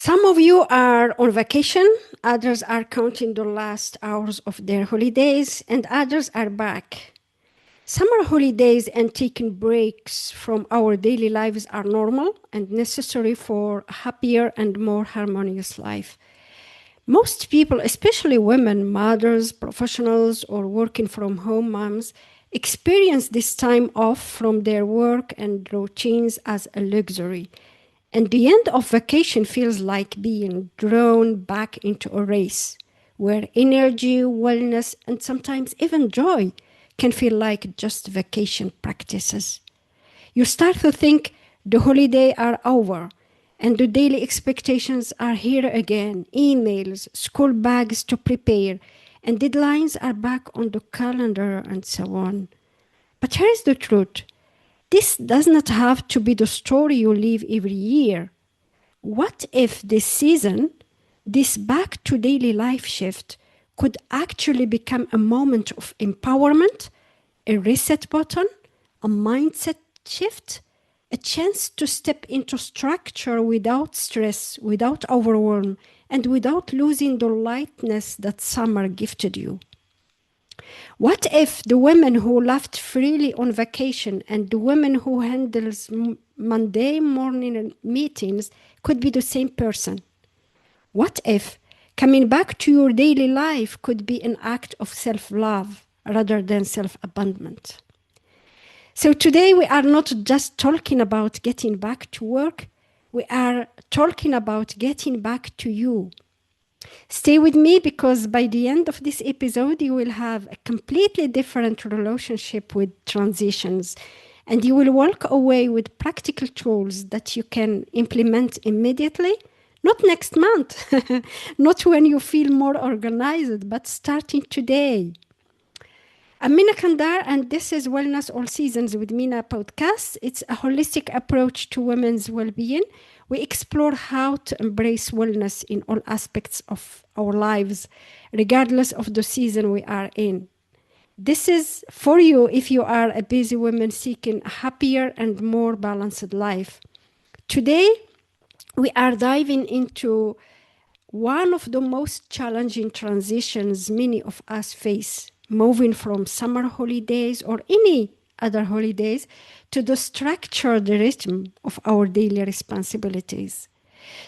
Some of you are on vacation, others are counting the last hours of their holidays, and others are back. Summer holidays and taking breaks from our daily lives are normal and necessary for a happier and more harmonious life. Most people, especially women, mothers, professionals, or working from home moms, experience this time off from their work and routines as a luxury. And the end of vacation feels like being drawn back into a race where energy, wellness, and sometimes even joy can feel like just vacation practices. You start to think the holidays are over and the daily expectations are here again. Emails, school bags to prepare, and deadlines are back on the calendar and so on. But here is the truth. This does not have to be the story you live every year. What if this season, this back to daily life shift, could actually become a moment of empowerment, a reset button, a mindset shift, a chance to step into structure without stress, without overwhelm, and without losing the lightness that summer gifted you? What if the women who laughed freely on vacation and the women who handles Monday morning meetings could be the same person? What if coming back to your daily life could be an act of self-love rather than self-abandonment? So today we are not just talking about getting back to work, we are talking about getting back to you. Stay with me because by the end of this episode, you will have a completely different relationship with transitions and you will walk away with practical tools that you can implement immediately, not next month, not when you feel more organized, but starting today. I'm Mina Kandar, and this is Wellness All Seasons with Mina podcast. It's a holistic approach to women's well-being. We explore how to embrace wellness in all aspects of our lives, regardless of the season we are in. This is for you if you are a busy woman seeking a happier and more balanced life. Today, we are diving into one of the most challenging transitions many of us face, moving from summer holidays or any other holidays to the structured rhythm of our daily responsibilities.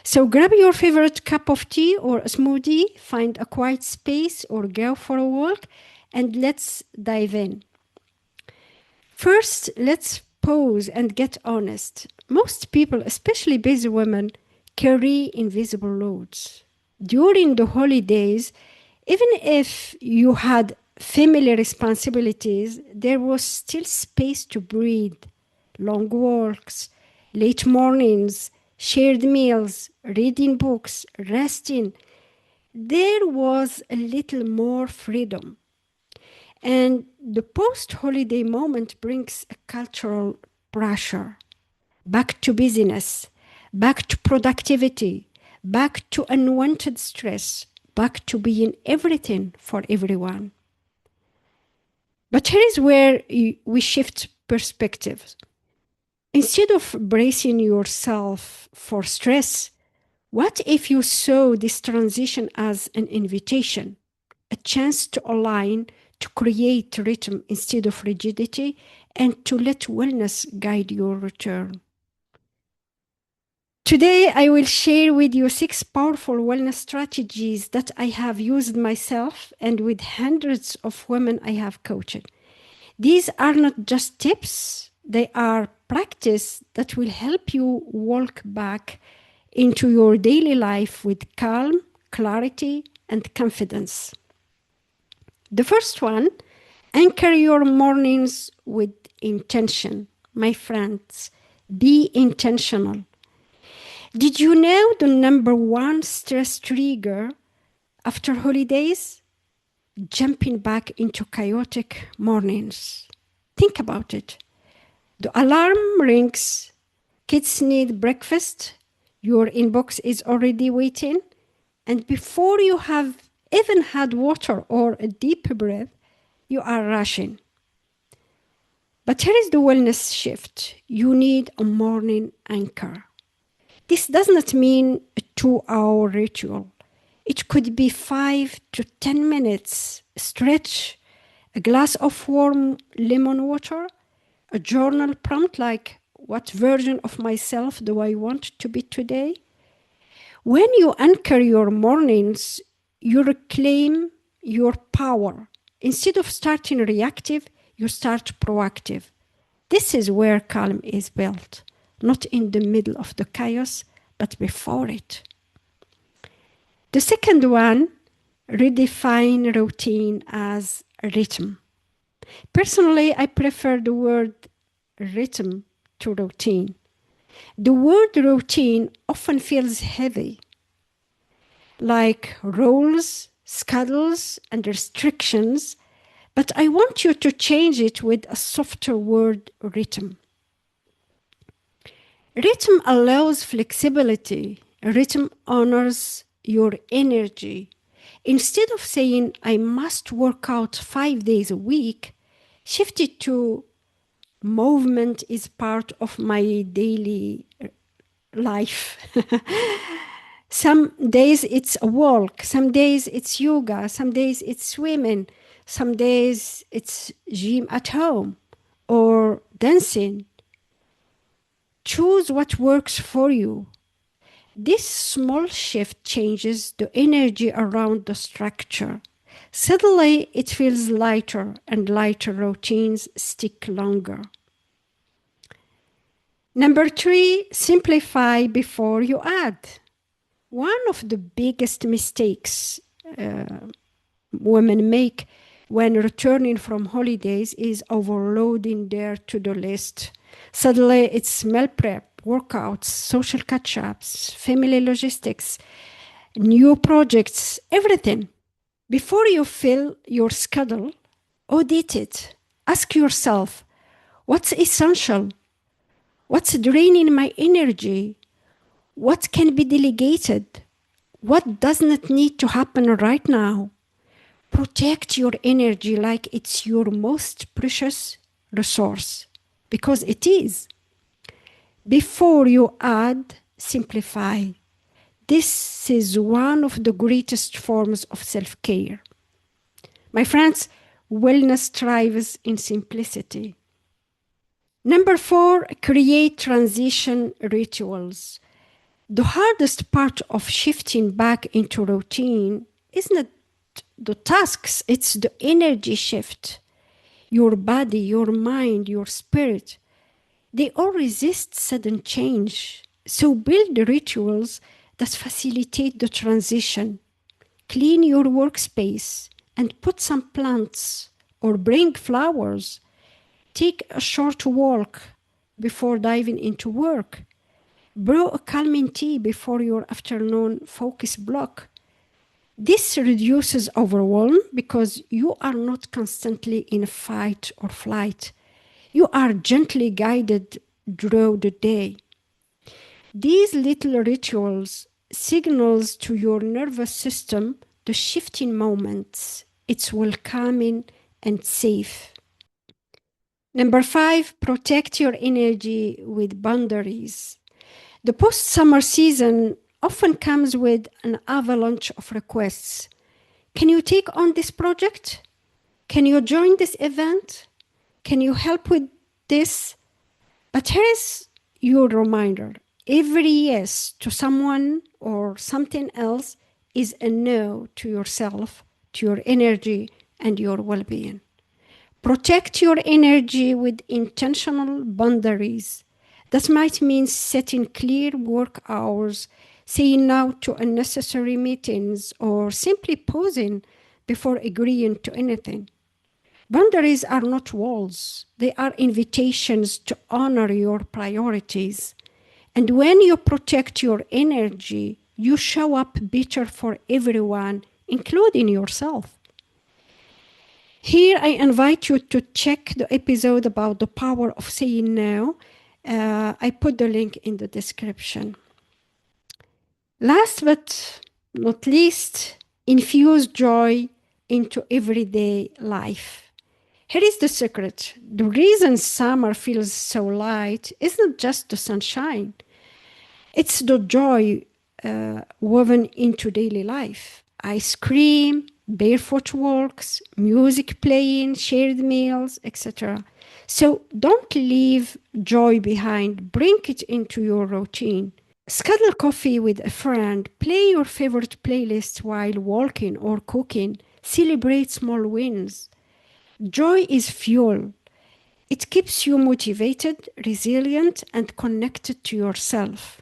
So grab your favorite cup of tea or a smoothie, find a quiet space or go for a walk, and let's dive in. First, let's pause and get honest. Most people, especially busy women, carry invisible loads. During the holidays, even if you had family responsibilities, there was still space to breathe. Long walks, late mornings, shared meals, reading books, resting. There was a little more freedom. And the post-holiday moment brings a cultural pressure. Back to busyness, back to productivity, back to unwanted stress, back to being everything for everyone. But here is where we shift perspectives. Instead of bracing yourself for stress, what if you saw this transition as an invitation, a chance to align, to create rhythm instead of rigidity, and to let wellness guide your return? Today, I will share with you 6 powerful wellness strategies that I have used myself and with hundreds of women I have coached. These are not just tips, they are practice that will help you walk back into your daily life with calm, clarity, and confidence. The first one, anchor your mornings with intention. My friends, be intentional. Did you know the number one stress trigger after holidays? Jumping back into chaotic mornings. Think about it. The alarm rings, kids need breakfast, your inbox is already waiting, and before you have even had water or a deep breath, you are rushing. But here is the wellness shift. You need a morning anchor. This does not mean a 2-hour ritual. It could be 5 to 10 minutes stretch, a glass of warm lemon water, a journal prompt like, what version of myself do I want to be today? When you anchor your mornings, you reclaim your power. Instead of starting reactive, you start proactive. This is where calm is built, not in the middle of the chaos, but before it. The second one, redefine routine as rhythm. Personally, I prefer the word rhythm to routine. The word routine often feels heavy, like rules, schedules, and restrictions, but I want you to change it with a softer word, rhythm. Rhythm allows flexibility. Rhythm honors your energy. Instead of saying, I must work out 5 days a week, shift it to movement is part of my daily life. Some days it's a walk, some days it's yoga, some days it's swimming, some days it's gym at home or dancing. Choose what works for you. This small shift changes the energy around the structure. Suddenly, it feels lighter, and lighter routines stick longer. Number 3, simplify before you add. One of the biggest mistakes women make when returning from holidays is overloading their to-do list. Suddenly, it's meal prep, workouts, social catch-ups, family logistics, new projects, everything. Before you fill your schedule, audit it. Ask yourself, what's essential? What's draining my energy? What can be delegated? What does not need to happen right now? Protect your energy like it's your most precious resource, because it is. Before you add, simplify. This is one of the greatest forms of self-care. My friends, wellness thrives in simplicity. Number 4, create transition rituals. The hardest part of shifting back into routine is not the tasks, it's the energy shift. Your body, your mind, your spirit, they all resist sudden change. So build rituals that facilitate the transition. Clean your workspace and put some plants or bring flowers. Take a short walk before diving into work. Brew a calming tea before your afternoon focus block. This reduces overwhelm because you are not constantly in fight or flight. You are gently guided through the day. These little rituals signals to your nervous system the shifting moments. It's welcoming and safe. Number 5, protect your energy with boundaries. The post-summer season often comes with an avalanche of requests. Can you take on this project? Can you join this event? Can you help with this? But here is your reminder. Every yes to someone or something else is a no to yourself, to your energy, and your well-being. Protect your energy with intentional boundaries. That might mean setting clear work hours, saying no to unnecessary meetings, or simply pausing before agreeing to anything. Boundaries are not walls. They are invitations to honor your priorities. And when you protect your energy, you show up better for everyone, including yourself. Here, I invite you to check the episode about the power of saying no. I put the link in the description. Last but not least, infuse joy into everyday life. Here is the secret. The reason summer feels so light is not just the sunshine. It's the joy woven into daily life. Ice cream, barefoot walks, music playing, shared meals, etc. So don't leave joy behind. Bring it into your routine. Schedule coffee with a friend. Play your favorite playlist while walking or cooking. Celebrate small wins. Joy is fuel. It keeps you motivated, resilient, and connected to yourself.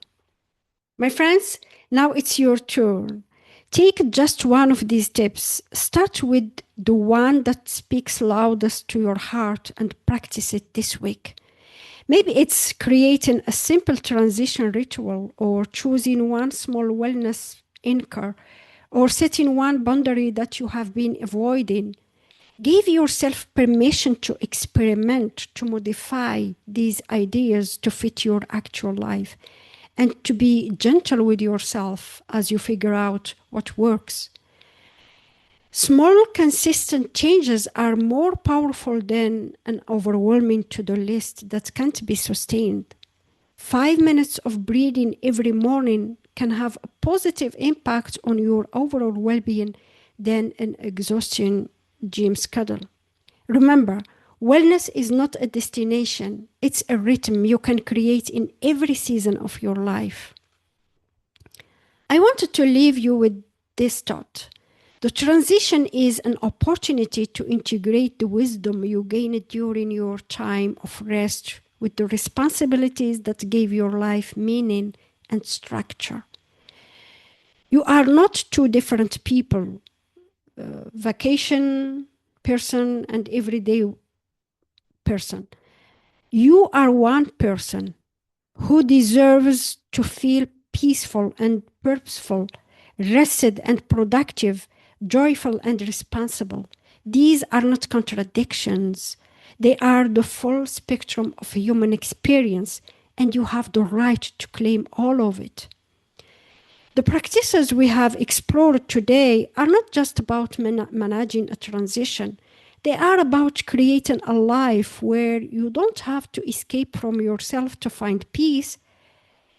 My friends, now it's your turn. Take just one of these tips. Start with the one that speaks loudest to your heart and practice it this week. Maybe it's creating a simple transition ritual, or choosing one small wellness anchor, or setting one boundary that you have been avoiding. Give yourself permission to experiment, to modify these ideas to fit your actual life, and to be gentle with yourself as you figure out what works. Small, consistent changes are more powerful than an overwhelming to-do list that can't be sustained. 5 minutes of breathing every morning can have a positive impact on your overall well-being than an exhausting gym schedule. Remember, wellness is not a destination, it's a rhythm you can create in every season of your life. I wanted to leave you with this thought. The transition is an opportunity to integrate the wisdom you gained during your time of rest with the responsibilities that gave your life meaning and structure. You are not two different people, vacation person and everyday person. You are one person who deserves to feel peaceful and purposeful, rested and productive, joyful and responsible. These are not contradictions. They are the full spectrum of human experience, and you have the right to claim all of it. The practices we have explored today are not just about managing a transition. They are about creating a life where you don't have to escape from yourself to find peace.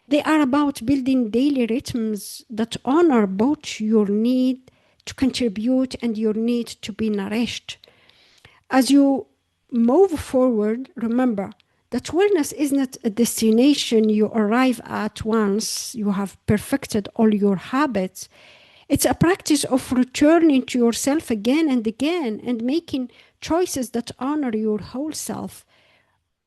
They are about building daily rhythms that honor both your need to contribute and your need to be nourished. As you move forward, remember that wellness is not a destination you arrive at once you have perfected all your habits. It's a practice of returning to yourself again and again and making choices that honor your whole self,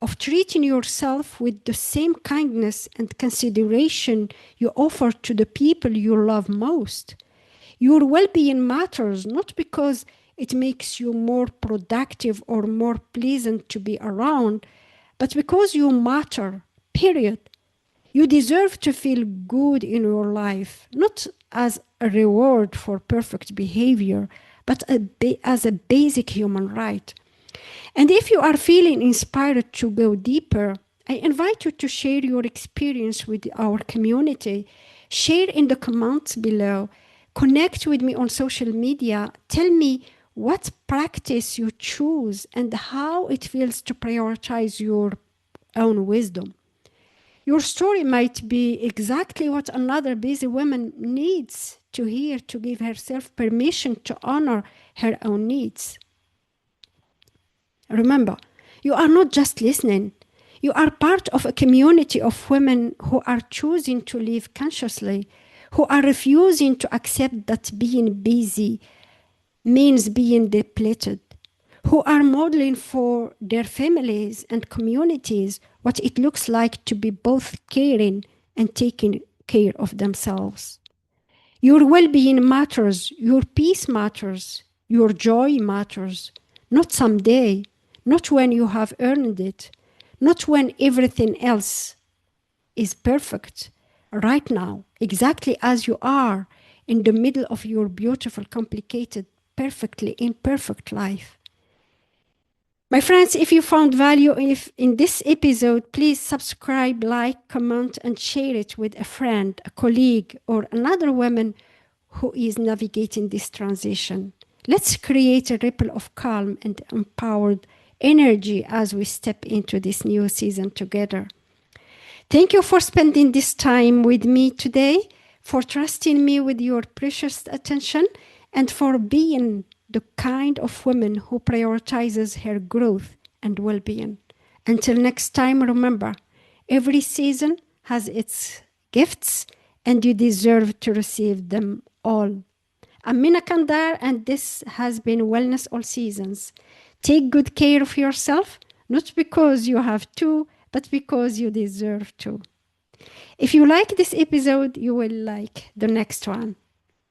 of treating yourself with the same kindness and consideration you offer to the people you love most. Your well-being matters not because it makes you more productive or more pleasant to be around, but because you matter, period. You deserve to feel good in your life, not as a reward for perfect behavior, but as a basic human right. And if you are feeling inspired to go deeper, I invite you to share your experience with our community. Share in the comments below. Connect with me on social media. Tell me what practice you choose and how it feels to prioritize your own wisdom. Your story might be exactly what another busy woman needs to hear to give herself permission to honor her own needs. Remember, you are not just listening. You are part of a community of women who are choosing to live consciously, who are refusing to accept that being busy means being depleted, who are modeling for their families and communities what it looks like to be both caring and taking care of themselves. Your well-being matters, your peace matters, your joy matters, not someday, not when you have earned it, not when everything else is perfect. Right now, exactly as you are, in the middle of your beautiful, complicated, perfectly imperfect life. My friends, if you found value in this episode, please subscribe, like, comment, and share it with a friend, a colleague, or another woman who is navigating this transition. Let's create a ripple of calm and empowered energy as we step into this new season together. Thank you for spending this time with me today, for trusting me with your precious attention, and for being the kind of woman who prioritizes her growth and well-being. Until next time, remember, every season has its gifts, and you deserve to receive them all. I'm Mina Kandar, and this has been Wellness All Seasons. Take good care of yourself, not because you have to, but because you deserve to. If you like this episode, you will like the next one.